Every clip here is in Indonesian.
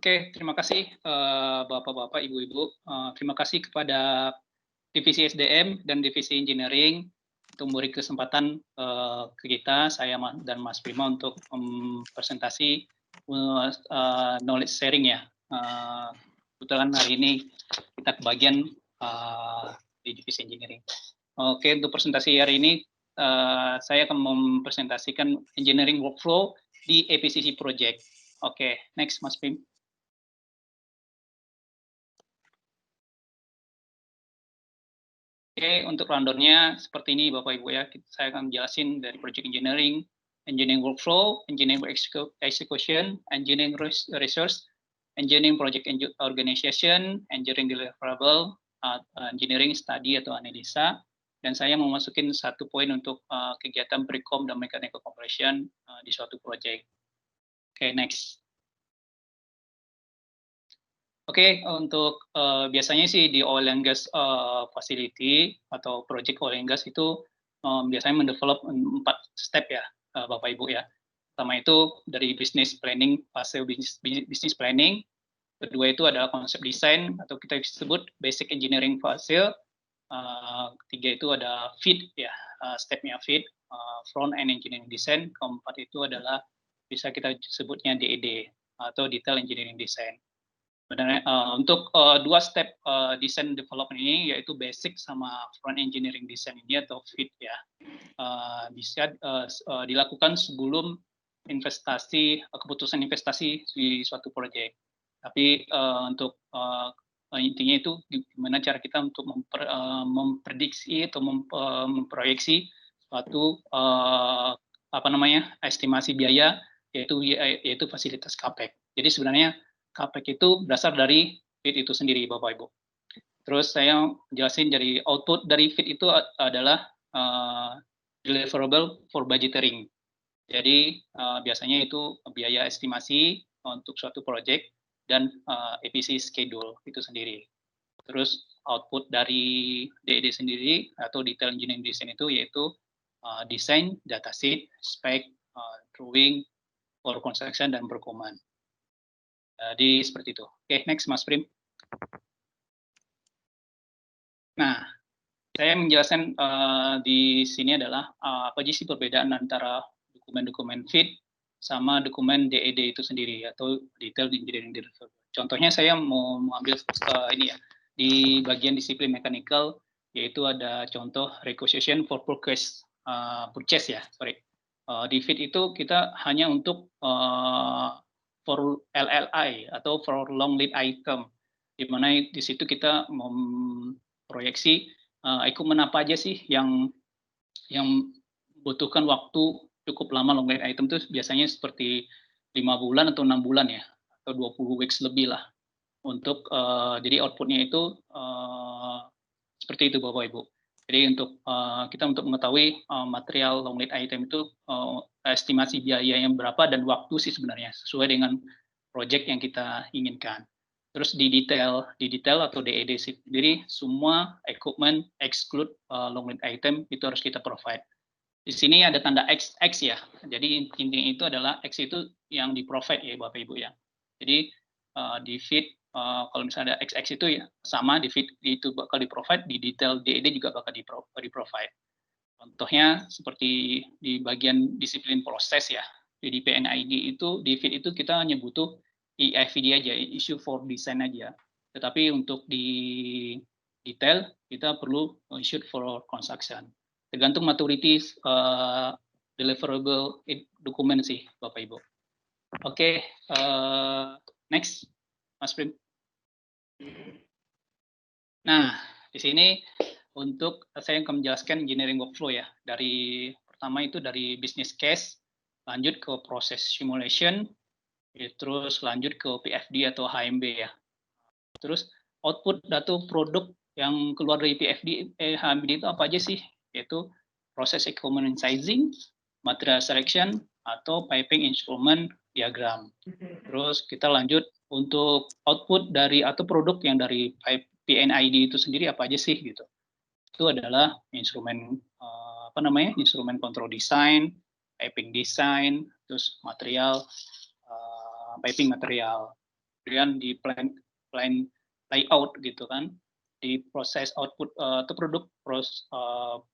Oke, terima kasih Bapak-Bapak, Ibu-Ibu. Terima kasih kepada Divisi SDM dan Divisi Engineering untuk memberi kesempatan ke kita, saya dan Mas Bima untuk presentasi knowledge sharing ya. Kebetulan hari ini kita kebagian di Divisi Engineering. Oke, untuk presentasi hari ini saya akan mempresentasikan engineering workflow di EPCC project. Oke, next Mas Bim. Oke, untuk rundown-nya seperti ini Bapak Ibu ya. Saya akan jelasin dari project engineering, engineering workflow, engineering execution, engineering resource, engineering project organization, engineering deliverable, engineering study atau analisa, dan saya mau masukin satu poin untuk kegiatan pre-com dan mechanical compression di suatu project. Oke, next. Oke, untuk biasanya sih di oil and gas facility atau project oil and gas itu biasanya mendevelop 4 step ya, Bapak Ibu ya. Pertama itu dari business planning, fase business planning. Kedua itu adalah konsep desain atau kita sebut basic engineering fase. Ketiga itu ada FEED ya, stepnya FEED, front end engineering design. Keempat itu adalah bisa kita sebutnya DED atau detail engineering design. Sebenarnya untuk dua step design development ini yaitu basic sama front engineering design ini atau FEED ya, bisa dilakukan sebelum keputusan investasi di suatu proyek. Tapi untuk intinya itu gimana cara kita untuk memprediksi atau memproyeksi suatu estimasi biaya yaitu fasilitas CAPEX. Jadi sebenarnya CAPEX itu berasal dari FEED itu sendiri, Bapak Ibu. Terus saya jelasin dari output dari FEED itu adalah deliverable for budgeting. Jadi biasanya itu biaya estimasi untuk suatu project dan EPC schedule itu sendiri. Terus output dari DED sendiri atau detail engineering design itu yaitu desain, datasheet, spec, drawing, for construction dan performance. Jadi seperti itu. Oke, next Mas Prim. Nah, saya menjelaskan di sini adalah apa sih perbedaan antara dokumen-dokumen FEED sama dokumen DED itu sendiri atau detail engineering development. Contohnya saya mau mengambil ini ya di bagian disiplin mechanical, yaitu ada contoh requisition for purchase ya, sorry. Di FEED itu kita hanya untuk for LLI atau for long lead item, di mana di situ kita memproyeksi equipment apa aja sih yang membutuhkan waktu cukup lama long lead item itu biasanya seperti 5 bulan atau 6 bulan ya, atau 20 weeks lebih lah. Untuk jadi outputnya itu seperti itu Bapak Ibu. Jadi untuk kita untuk mengetahui material long lead item itu estimasi biayanya berapa dan waktu sih sebenarnya sesuai dengan project yang kita inginkan. Terus di detail atau DED sendiri semua equipment exclude long lead item itu harus kita provide. Di sini ada tanda X ya. Jadi intinya itu adalah X itu yang di provide ya Bapak Ibu ya. Jadi di feed kalau misalnya ada XX itu ya sama di feed itu bakal di provide, di detail DED juga bakal di provide. Contohnya seperti di bagian disiplin proses ya. Di PNID itu di feed itu kita hanya butuh EIVD aja, issue for design aja. Tetapi untuk di detail kita perlu issue for construction. Tergantung maturity deliverable dokumen sih Bapak Ibu. Oke, next Mas Prim. Nah, di sini untuk saya akan menjelaskan engineering workflow ya. Dari pertama itu dari business case, lanjut ke proses simulation, terus lanjut ke PFD atau HMB ya. Terus output data produk yang keluar dari PFD HMB itu apa aja sih? Yaitu proses equipment sizing, material selection, atau piping instrument diagram. Terus kita lanjut untuk output dari atau produk yang dari PNID itu sendiri apa aja sih gitu. Itu adalah instrumen instrumen control design, piping design, terus material piping material. kemudian di plan layout gitu kan, di proses output atau produk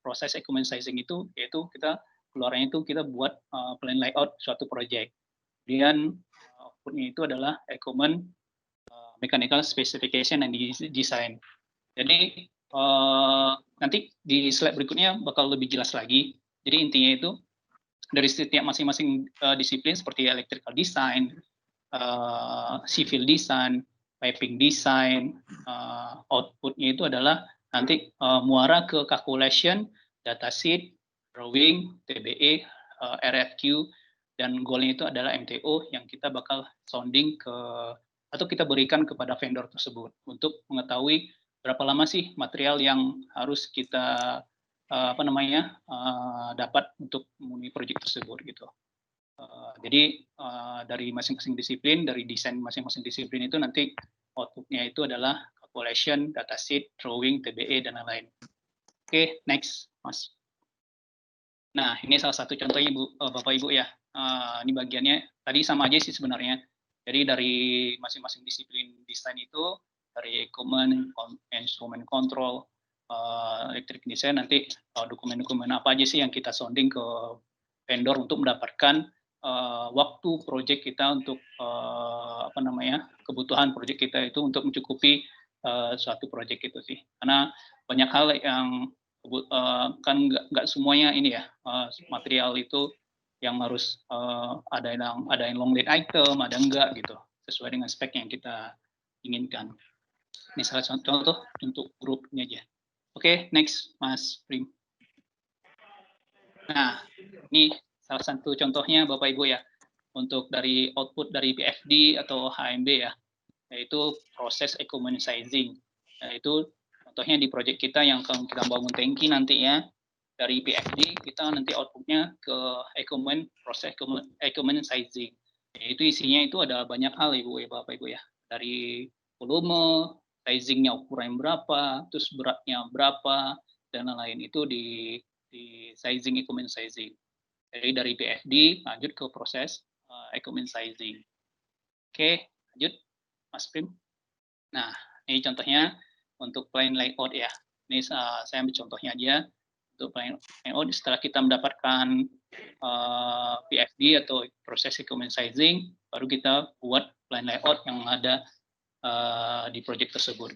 proses equipment sizing itu, yaitu kita keluarnya itu kita buat plan layout suatu project. Kemudian outputnya itu adalah equipment mechanical specification and design. Jadi nanti di slide berikutnya bakal lebih jelas lagi. Jadi intinya itu dari setiap masing-masing disiplin seperti electrical design, civil design, piping design, outputnya itu adalah nanti muara ke calculation, datasheet, drawing, TBE, RFQ, dan goalnya itu adalah MTO yang kita bakal sounding ke atau kita berikan kepada vendor tersebut untuk mengetahui berapa lama sih material yang harus kita dapat untuk memenuhi proyek tersebut gitu. Jadi dari masing-masing disiplin, dari desain masing-masing disiplin itu nanti outputnya itu adalah calculation, datasheet, drawing, TBE, dan lain-lain. Oke, next, Mas. Nah, ini salah satu contohnya, Bapak Ibu ya. Ini bagiannya tadi sama aja sih sebenarnya. Jadi dari masing-masing disiplin desain itu, dari equipment, instrument control, electric design, nanti dokumen-dokumen apa aja sih yang kita sounding ke vendor untuk mendapatkan waktu proyek kita untuk kebutuhan proyek kita itu untuk mencukupi suatu proyek itu sih. Karena banyak hal yang kan nggak semuanya ini ya material itu yang harus ada yang long lead item, ada enggak gitu, sesuai dengan spek yang kita inginkan. Ini salah satu contoh untuk grupnya aja. Oke, next Mas Prim. Nah, ini salah satu contohnya Bapak Ibu ya, untuk dari output dari PFD atau HMB ya, yaitu proses equipment sizing. Yaitu contohnya di proyek kita yang kita bangun tangki nanti ya, dari PFD kita nanti outputnya ke equipment, proses equipment sizing. Yaitu isinya itu ada banyak hal Ibu ya, Bapak Ibu ya, dari volume, sizingnya ukuran berapa, terus beratnya berapa, dan lain-lain itu di sizing, equipment sizing. Jadi dari PFD lanjut ke proses equipment sizing. Oke, lanjut Mas Prim. Nah, ini contohnya untuk plan layout ya. Ini saya ambil contohnya aja untuk plan layout. Setelah kita mendapatkan PFD atau proses equipment sizing, baru kita buat plan layout yang ada di project tersebut.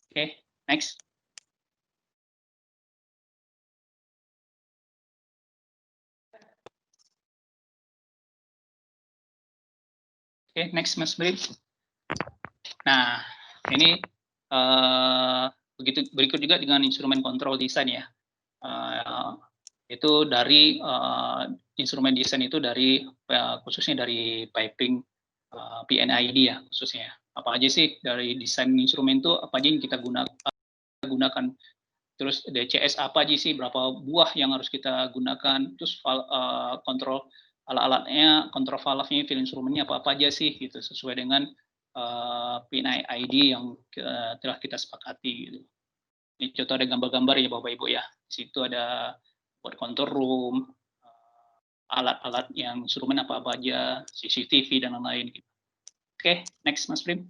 Oke, next. Oke, next Mas Brim. Nah, ini berikut juga dengan instrumen control design ya. Itu dari instrumen desain itu dari khususnya dari piping PNID ya khususnya. Apa aja sih dari desain instrumen itu apa aja yang kita gunakan. Terus DCS apa aja sih, berapa buah yang harus kita gunakan, terus kontrol alat-alatnya, kontrol valve-nya, fill instrumennya apa aja sih gitu, sesuai dengan PNID yang telah kita sepakati gitu. Ini contoh ada gambar-gambar ya Bapak Ibu ya. Di situ ada buat control room, alat-alat yang instrumen apa aja, CCTV dan lain-lain gitu. Oke, next Mas Prim.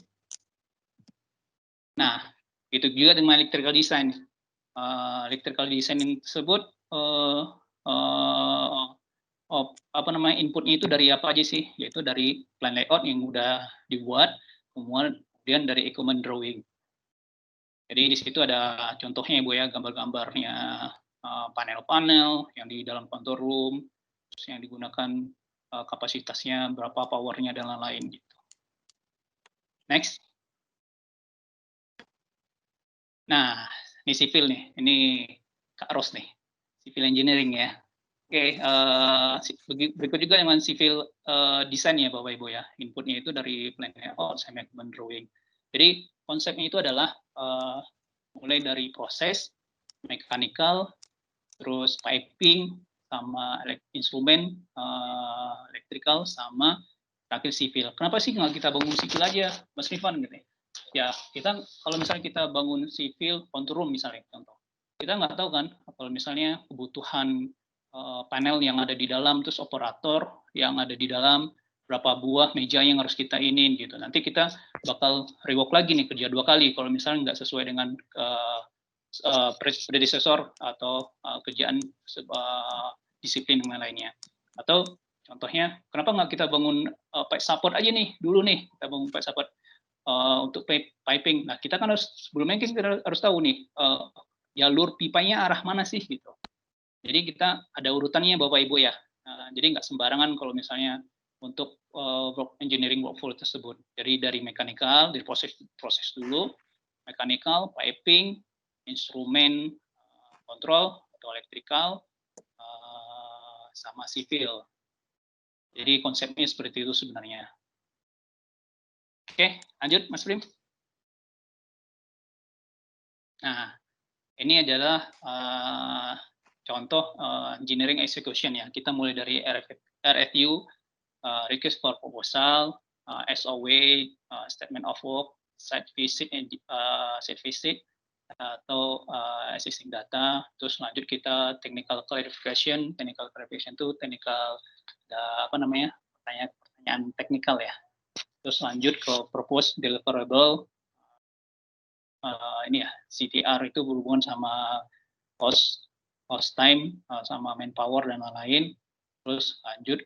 Nah, itu juga dengan electrical design. Electrical design tersebut inputnya itu dari apa aja sih? Yaitu dari plan layout yang udah dibuat, kemudian dari equipment drawing. Jadi di situ ada contohnya Ibu ya, gambar-gambarnya panel-panel yang di dalam control room, terus yang digunakan kapasitasnya, berapa powernya dan lain-lain gitu. Next. Nah, ini civil nih, ini Kak Ros nih, civil engineering ya. Oke, berikut juga dengan civil design ya Bapak Ibu ya. Inputnya itu dari plan layout, segment drawing. Jadi konsepnya itu adalah mulai dari proses, mechanical, terus piping, sama instrumen, electrical, sama terakhir civil. Kenapa sih nggak kita bangun civil aja, Mas Rifan gitu ya? Ya, kita kalau misalnya kita bangun civil control room misalnya contoh, kita nggak tahu kan kalau misalnya kebutuhan panel yang ada di dalam, terus operator yang ada di dalam, berapa buah meja yang harus kita inin gitu. Nanti kita bakal rework lagi nih, kerja 2 kali kalau misalnya nggak sesuai dengan predecessor atau kerjaan disiplin yang lainnya. Atau contohnya, kenapa nggak kita bangun pipe support aja nih dulu nih, kita bangun pipe support untuk piping. Nah, kita kan harus sebelumnya kita harus tahu nih jalur pipanya arah mana sih gitu. Jadi kita ada urutannya Bapak Ibu ya. Jadi nggak sembarangan kalau misalnya untuk engineering workflow tersebut. Jadi dari mechanical, dari proses dulu, mechanical, piping, instrumen kontrol atau electrical, sama sipil. Jadi konsepnya seperti itu sebenarnya. Oke, lanjut Mas Prim. Nah, ini adalah contoh engineering execution ya. Kita mulai dari RFU, request for proposal, SOW, statement of work, site visit, atau assessing data. Terus lanjut kita technical clarification. Technical clarification itu pertanyaan teknikal ya. Terus lanjut ke propose deliverable. Ini ya, CTR itu berhubungan sama cost time, sama manpower dan lain-lain. Terus lanjut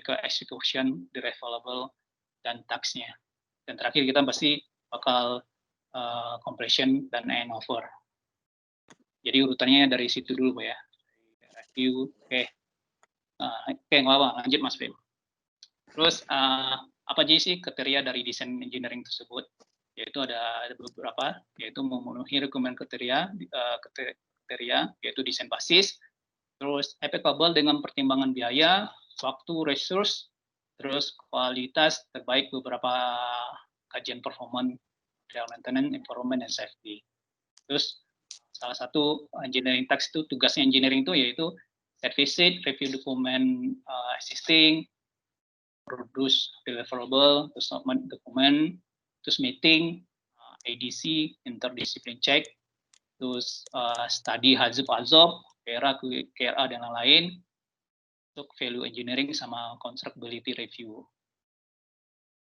ke execution, deliverable, dan tax-nya. Dan terakhir kita pasti bakal completion dan handover. Jadi urutannya dari situ dulu ya. Review, oke. Oke, nggak apa, lanjut Mas Bim. Terus apa aja sih kriteria dari desain engineering tersebut? Yaitu ada beberapa, yaitu memenuhi rekomendasi kriteria, yaitu desain basis, terus applicable dengan pertimbangan biaya, waktu, resource, terus kualitas terbaik beberapa kajian performance, maintenance, environment, dan safety. Terus salah satu engineering task itu, tugasnya engineering itu yaitu site visit, review dokumen existing, produce deliverable, terus dokumen, terus meeting, ADC, interdiscipline check, terus study hazab-hazab, KRA dan lain-lain, untuk value engineering sama constructability review.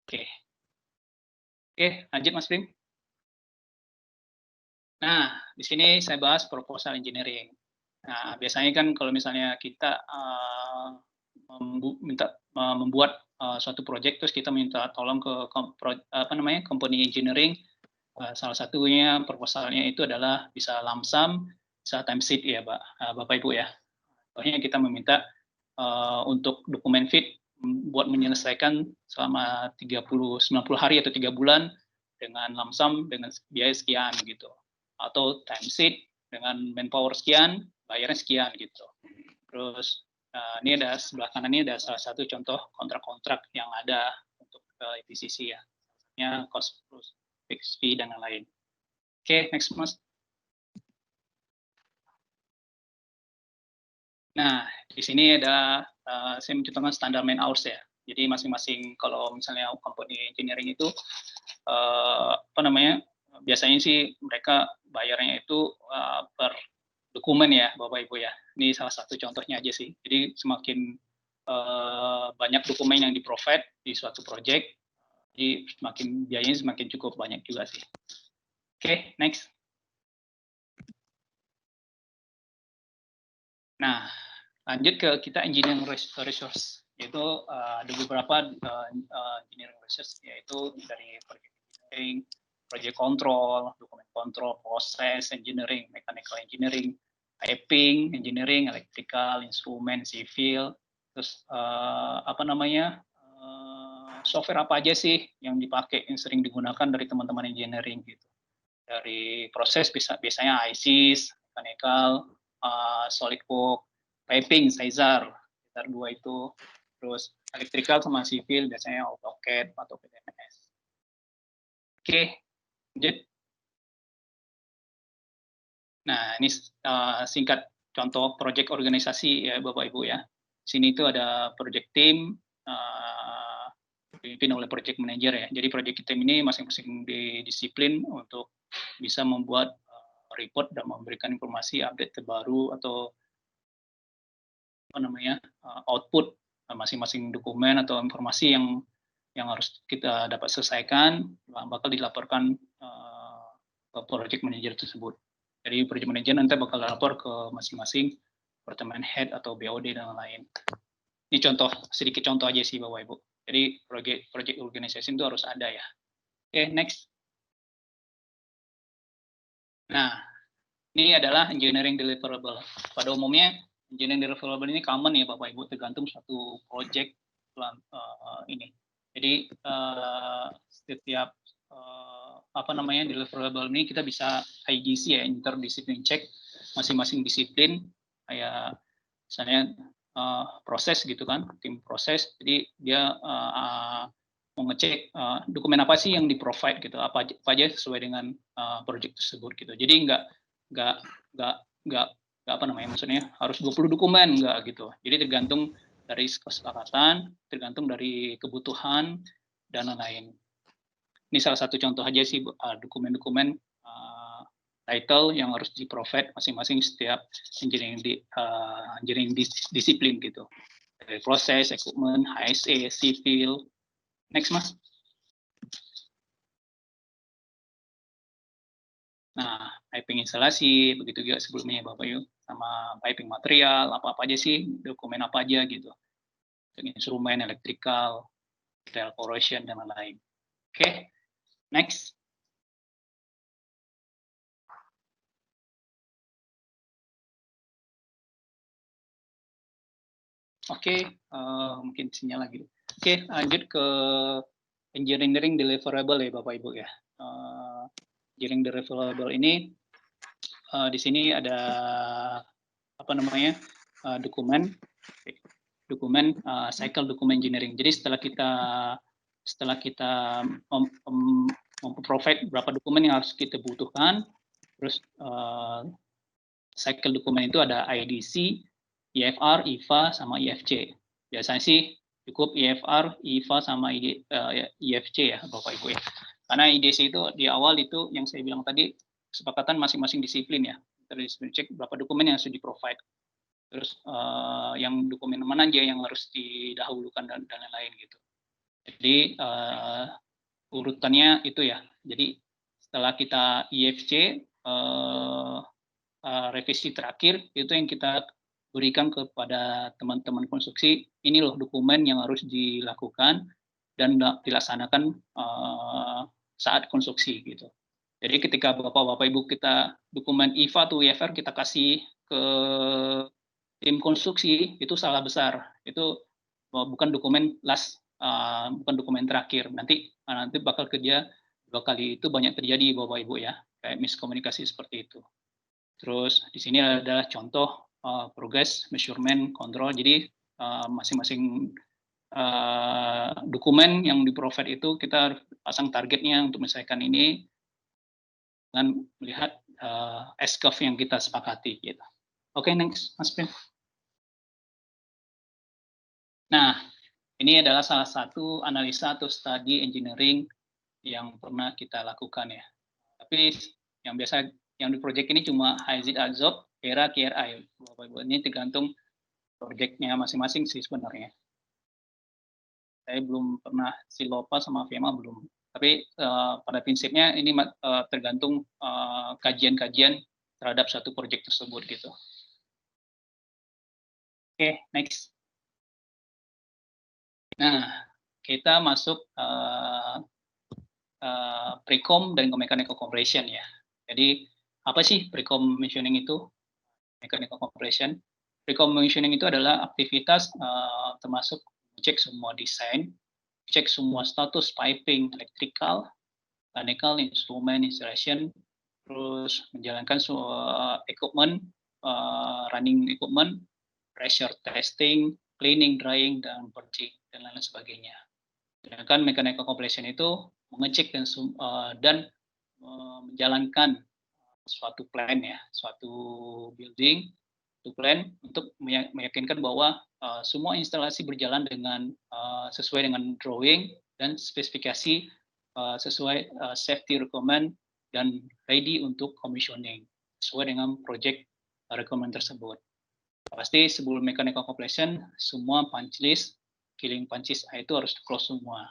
Oke, lanjut Mas Prim. Nah, di sini saya bahas proposal engineering. Nah, biasanya kan kalau misalnya kita membuat suatu project, terus kita minta tolong ke company engineering, salah satunya proposalnya itu adalah bisa lump sum, bisa time sheet ya, Bapak Ibu ya. Contohnya kita meminta untuk dokumen fit buat menyelesaikan selama 90 hari atau 3 bulan dengan lump sum dengan biaya sekian gitu. Atau time sheet dengan manpower sekian, bayarnya sekian gitu. Terus ini ada sebelah kanan ini ada salah satu contoh kontrak-kontrak yang ada untuk EPCC ya. Misalnya cost plus fixed fee dan lain-lain. Oke, next Mas. Nah, di sini ada saya mencontohkan standar man hours ya. Jadi masing-masing kalau misalnya company engineering itu biasanya sih mereka bayarnya itu per dokumen ya, Bapak Ibu ya. Ini salah satu contohnya aja sih. Jadi semakin banyak dokumen yang di-provide di suatu project, jadi semakin biayanya semakin cukup banyak juga sih. Oke, next. Nah, lanjut ke kita engineering resource, yaitu ada beberapa engineering resource, yaitu dari project engineering, project control, dokumen control, proses engineering, mechanical engineering, piping engineering, electrical, instrumen, civil, terus software apa aja sih yang dipakai, yang sering digunakan dari teman-teman engineering gitu. Dari proses biasanya ISIS, mechanical, SolidWorks, piping, Sizar 2 itu, terus electrical sama civil biasanya AutoCAD atau PDMS. Oke, lanjut. Nah, ini singkat contoh project organisasi ya Bapak Ibu ya. Sini itu ada project team, dipimpin oleh project manager ya. Jadi project team ini masing-masing disiplin untuk bisa membuat report dan memberikan informasi update terbaru atau output masing-masing dokumen atau informasi yang harus kita dapat selesaikan bakal dilaporkan ke project manager tersebut. Jadi project manager nanti bakal lapor ke masing-masing departemen head atau BOD dan lain-lain. Ini sedikit contoh aja sih Bapak Ibu. Jadi project organization itu harus ada ya. Oke, next. Nah, ini adalah engineering deliverable. Pada umumnya engineering deliverable ini common ya Bapak Ibu, tergantung suatu project ini. Jadi setiap deliverable ini kita bisa IDC ya, interdiscipline check masing-masing disiplin, kayak misalnya proses gitu kan, tim proses. Jadi dia mau ngecek dokumen apa sih yang di-provide gitu, apa aja sesuai dengan project tersebut gitu. Jadi nggak maksudnya harus 20 dokumen enggak gitu. Jadi tergantung dari kesepakatan, tergantung dari kebutuhan dan lain-lain. Ini salah satu contoh aja sih dokumen-dokumen title yang harus di-provide masing-masing setiap engineering disiplin gitu. Dari proses, equipment, HSE, civil. Next, Mas. Nah, piping instalasi, begitu juga sebelumnya Bapak Ibu, sama piping material, apa-apa aja sih, dokumen apa aja gitu. Instrumen, electrical, material corrosion, dan lain-lain. Oke, next. Oke, mungkin sinyal lagi. Oke, lanjut ke engineering deliverable ya Bapak Ibu ya. Engineering deliverable ini di sini ada dokumen cycle dokumen engineering. Jadi setelah kita memprovide berapa dokumen yang harus kita butuhkan, terus cycle dokumen itu ada IDC, IFR, IFA, sama IFC. Biasanya sih cukup IFR, IFA, sama IFC ya Bapak Ibu ya. Karena IDC itu di awal itu yang saya bilang tadi, kesepakatan masing-masing disiplin ya. Terus cek berapa dokumen yang sudah di-provide. Terus yang dokumen mana aja yang harus didahulukan dan lain-lain gitu. Jadi urutannya itu ya. Jadi setelah kita IFC, revisi terakhir itu yang kita berikan kepada teman-teman konstruksi, ini loh dokumen yang harus dilakukan dan dilaksanakan saat konstruksi gitu. Jadi ketika Bapak-Bapak Ibu kita dokumen IFA atau IFR kita kasih ke tim konstruksi, itu salah besar. Itu bukan dokumen bukan dokumen terakhir. Nanti bakal kerja 2 kali, itu banyak terjadi Bapak Ibu ya, kayak miskomunikasi seperti itu. Terus di sini adalah contoh progress, measurement, control. Jadi masing-masing dokumen yang di-provide itu kita pasang targetnya untuk menyelesaikan ini dengan melihat S-curve yang kita sepakati. Gitu. Oke, next, Mas Prim. Nah, ini adalah salah satu analisa atau studi engineering yang pernah kita lakukan ya. Tapi yang biasa yang di project ini cuma Hizid Azob, ERA, KRI. Bapak Ibu, ini tergantung projectnya masing-masing sih sebenarnya. Saya belum pernah Silopa sama FEMA belum. Tapi pada prinsipnya ini tergantung kajian-kajian terhadap satu project tersebut gitu. Oke, next. Nah, kita masuk precom dan mechanical compression ya. Jadi apa sih pre-commissioning itu? Mechanical compression. Pre-commissioning itu adalah aktivitas termasuk cek semua desain, cek semua status piping, electrical, mechanical, instrument, installation, terus menjalankan equipment, running equipment, pressure testing, cleaning, drying, dan purging, dan lain sebagainya. Sedangkan mechanical compression itu mengecek dan menjalankan suatu plan ya, suatu building, plan untuk meyakinkan bahwa semua instalasi berjalan dengan sesuai dengan drawing dan spesifikasi sesuai safety requirement dan ready untuk commissioning sesuai dengan project requirement tersebut. pasti sebelum mechanical completion semua punch list, killing punches itu harus close semua.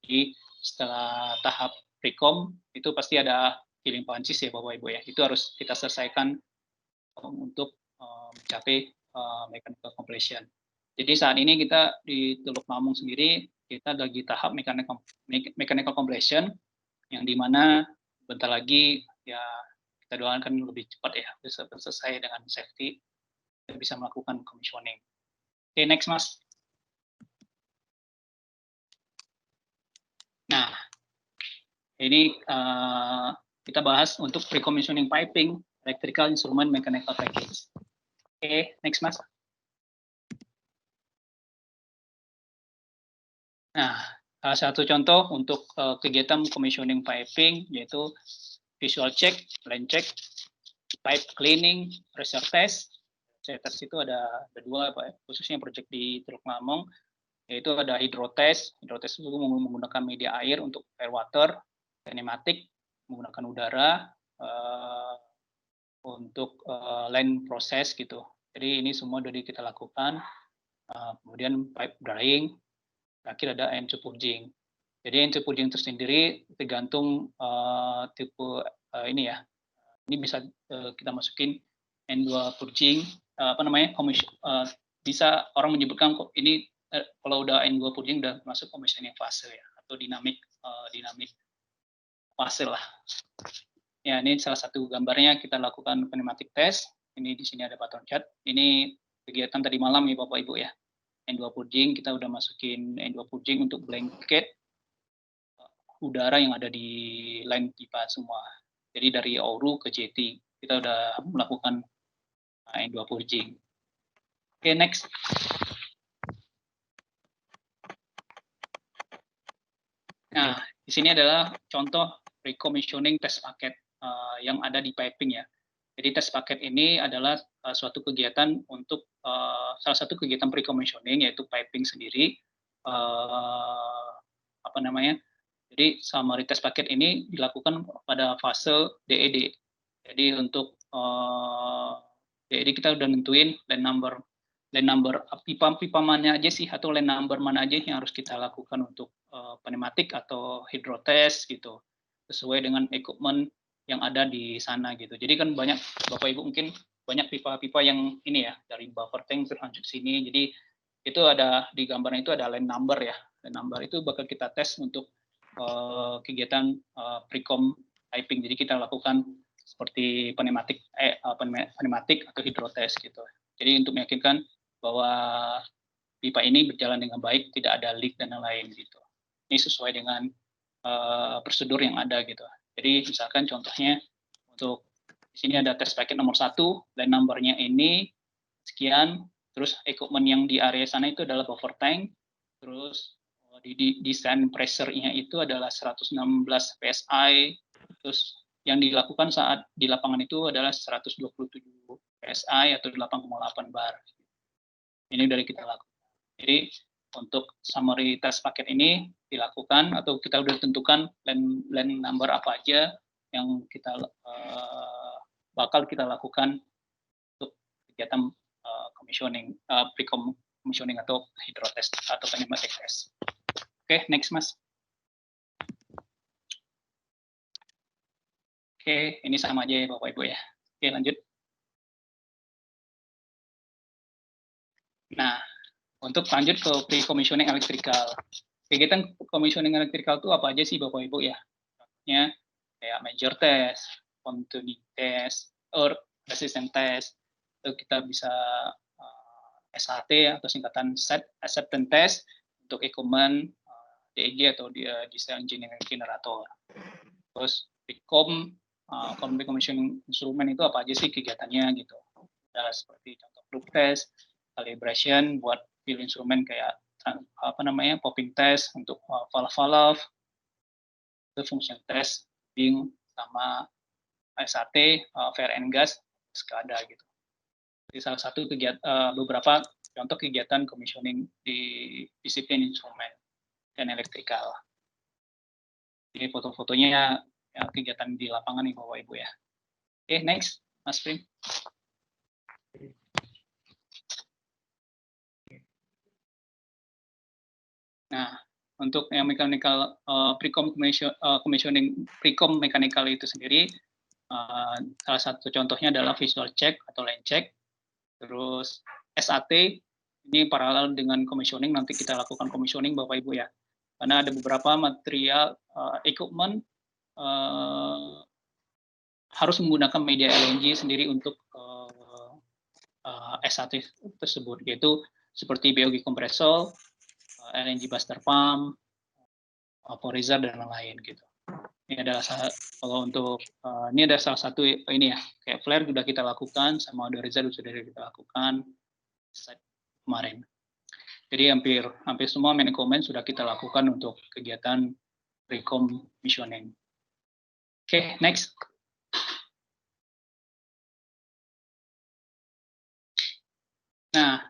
Jadi setelah tahap pre-com itu pasti ada killing punches ya Bapak Ibu ya. Itu harus kita selesaikan untuk mencapai mechanical completion. Jadi saat ini kita di Teluk Lamung sendiri kita lagi tahap mechanical completion yang dimana bentar lagi ya kita doakan lebih cepat ya bisa selesai dengan safety dan bisa melakukan commissioning. Oke, next Mas. Nah, ini kita bahas untuk pre-commissioning piping, electrical instrument, mechanical package. Oke, next Mas. Nah, salah satu contoh untuk kegiatan commissioning piping yaitu visual check, line check, pipe cleaning, pressure test. Pressure test itu ada dua, khususnya proyek di Teluk Lamong, yaitu ada hidrotest. Hidrotest itu menggunakan media air untuk air water, kinematik menggunakan udara untuk line proses gitu. Jadi ini semua sudah kita lakukan. Kemudian pipe drying, terakhir ada end purging. Jadi end purging itu sendiri tergantung tipe ini ya. Ini bisa kita masukin N2 purging, bisa orang menyebutkan kok ini kalau udah N2 purging udah masuk commissioning fase ya, atau dinamik fase lah. Ya, ini salah satu gambarnya kita lakukan pneumatic test. Ini di sini ada pattern chart. Ini kegiatan tadi malam ya Bapak Ibu ya. N2 purging, kita udah masukin N2 purging untuk blanket udara yang ada di line pipa semua. Jadi dari Ouru ke JT, kita udah melakukan N2 purging. Oke, next. Nah, di sini adalah contoh pre-commissioning test paket yang ada di piping ya. Jadi test paket ini adalah suatu kegiatan untuk salah satu kegiatan pre-commissioning yaitu piping sendiri. Jadi summary test paket ini dilakukan pada fase DED. Jadi untuk DED kita udah nentuin line number pipa mana aja sih atau line number mana aja yang harus kita lakukan untuk pneumatik atau hidrotest gitu sesuai dengan equipment yang ada di sana gitu. Jadi kan banyak Bapak Ibu mungkin banyak pipa-pipa yang ini ya dari buffer tank terlanjut sini. Jadi itu ada di gambarnya itu ada line number ya. Line number itu bakal kita tes untuk kegiatan pre-com piping. Jadi kita lakukan seperti pneumatik atau hidrotest gitu. Jadi untuk meyakinkan bahwa pipa ini berjalan dengan baik, tidak ada leak dan lain-lain gitu. Ini sesuai dengan prosedur yang ada gitu. Jadi misalkan contohnya untuk di sini ada test paket nomor 1, line number-nya ini sekian, terus equipment yang di area sana itu adalah buffer tank, terus di desain pressure-nya itu adalah 116 PSI, terus yang dilakukan saat di lapangan itu adalah 127 PSI atau 8,8 bar. Ini dari kita lakukan. Jadi untuk summary test paket ini dilakukan atau kita sudah tentukan line number apa aja yang kita bakal kita lakukan untuk kegiatan commissioning, pre-commissioning atau hidrotest atau pneumatic test. Oke, next Mas. Oke, ini sama aja ya Bapak Ibu ya. Oke, lanjut. Nah, untuk lanjut ke pre-commissioning electrical. Kegiatan commissioning electrical itu apa aja sih Bapak Ibu ya? Contohnya kayak major test, continuity test, or resistance test. Itu kita bisa SAT atau singkatan set acceptance test untuk equipment DEG atau design engineering generator. Terus commissioning instrument itu apa aja sih kegiatannya gitu. Nah, seperti contoh loop test, calibration buat field instrument kayak popping test untuk valve, itu function test, being sama SAT, fire and gas, SCADA gitu. Jadi salah satu kegiatan beberapa contoh kegiatan commissioning di disiplin instrumen dan elektrikal. Jadi foto-fotonya ya, kegiatan di lapangan nih Bapak Ibu ya. Oke, next, Mas Prim. Nah, untuk yang mechanical commissioning pre-com mechanical itu sendiri, salah satu contohnya adalah visual check atau line check, terus SAT ini paralel dengan commissioning, nanti kita lakukan commissioning Bapak Ibu ya. Karena ada beberapa material equipment harus menggunakan media LNG sendiri untuk SAT tersebut, yaitu seperti BOG kompresor, LNG buster pump, vaporizer dan lain-lain gitu. Ini adalah kalau untuk ini ada salah satu ini ya, kayak flare sudah kita lakukan, sama odorizer sudah kita lakukan kemarin. Jadi hampir semua manajemen sudah kita lakukan untuk kegiatan pre-commissioning. Oke, next. Nah,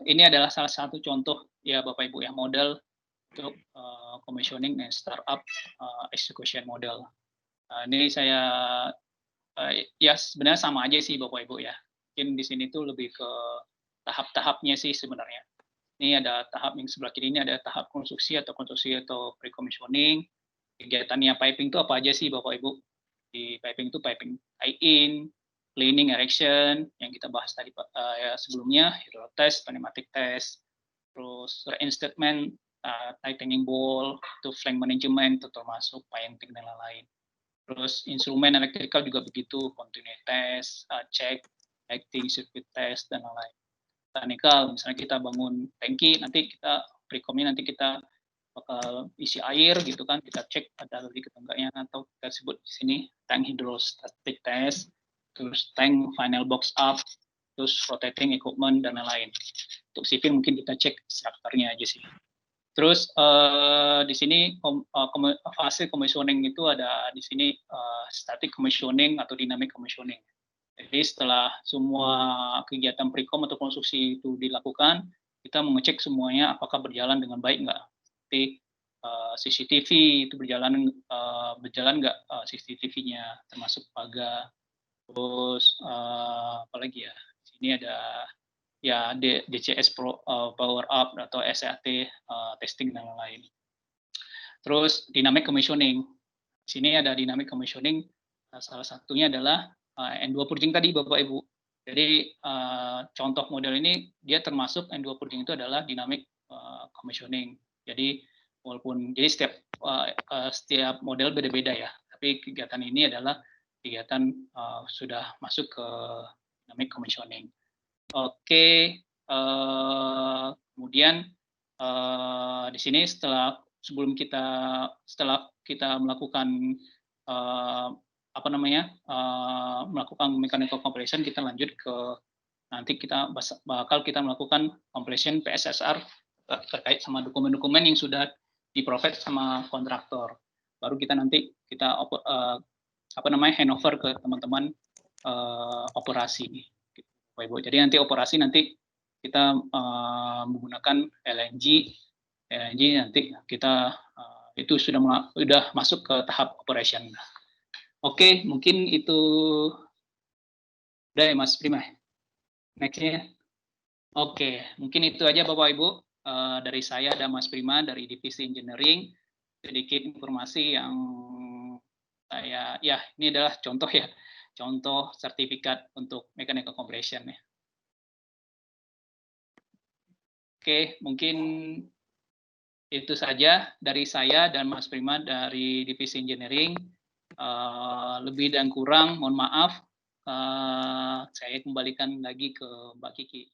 ini adalah salah satu contoh ya Bapak Ibu yang model untuk commissioning dan startup execution model. Ini saya ya sebenarnya sama aja sih Bapak Ibu ya. Mungkin di sini tuh lebih ke tahap-tahapnya sih sebenarnya. Ini ada tahap yang sebelah kiri ini ada tahap konstruksi atau pre-commissioning. Kegiatannya piping itu apa aja sih Bapak Ibu? Di piping itu piping tie-in, cleaning, erection, yang kita bahas tadi ya, sebelumnya, hydro test, pneumatic test, terus reinstatement, tightening ball, itu flank management, itu termasuk painting dan lain-lain. Terus instrumen elektrikal juga begitu, continuity test, check, lighting, circuit test, dan lain-lain. Mekanikal, misalnya kita bangun tangki, nanti kita pre-comnya nanti kita bakal isi air gitu kan, kita cek ada leak atau enggaknya, atau kita sebut di sini tank hydrostatic test, terus tank final box up, terus rotating equipment dan lain-lain. Untuk sipil mungkin kita cek strukturnya aja sih. Terus di sini fase commissioning itu ada di sini static commissioning atau dynamic commissioning. Jadi setelah semua kegiatan pre-com atau konstruksi itu dilakukan, kita mengecek semuanya apakah berjalan dengan baik nggak. Jadi CCTV itu berjalan nggak CCTV-nya, termasuk paga. Terus apalagi ya, sini ada ya DCS power up atau SAT testing dan lain-lain. Terus dynamic commissioning. Sini ada dynamic commissioning, salah satunya adalah N2 purging tadi Bapak Ibu. Jadi contoh model ini dia termasuk N2 purging itu adalah dynamic commissioning. Jadi walaupun jadi setiap model beda-beda ya, tapi kegiatan ini adalah kegiatan sudah masuk ke dynamic commissioning. Oke, kemudian di sini setelah kita melakukan melakukan mechanical compression, kita lanjut ke nanti kita bakal kita melakukan compression PSSR terkait sama dokumen-dokumen yang sudah di-provide sama kontraktor. Baru kita nanti handover ke teman-teman operasi. Jadi nanti operasi nanti kita menggunakan LNG nanti kita itu sudah masuk ke tahap operation. Oke, mungkin itu udah ya Mas Prima. Next-nya. Oke, mungkin itu aja Bapak Ibu dari saya dan Mas Prima dari Divisi Engineering. Sedikit informasi yang saya ini adalah contoh sertifikat untuk mechanical compression ya. Oke, mungkin itu saja dari saya dan Mas Prima dari Divisi Engineering. Lebih dan kurang mohon maaf. Saya kembalikan lagi ke Mbak Kiki.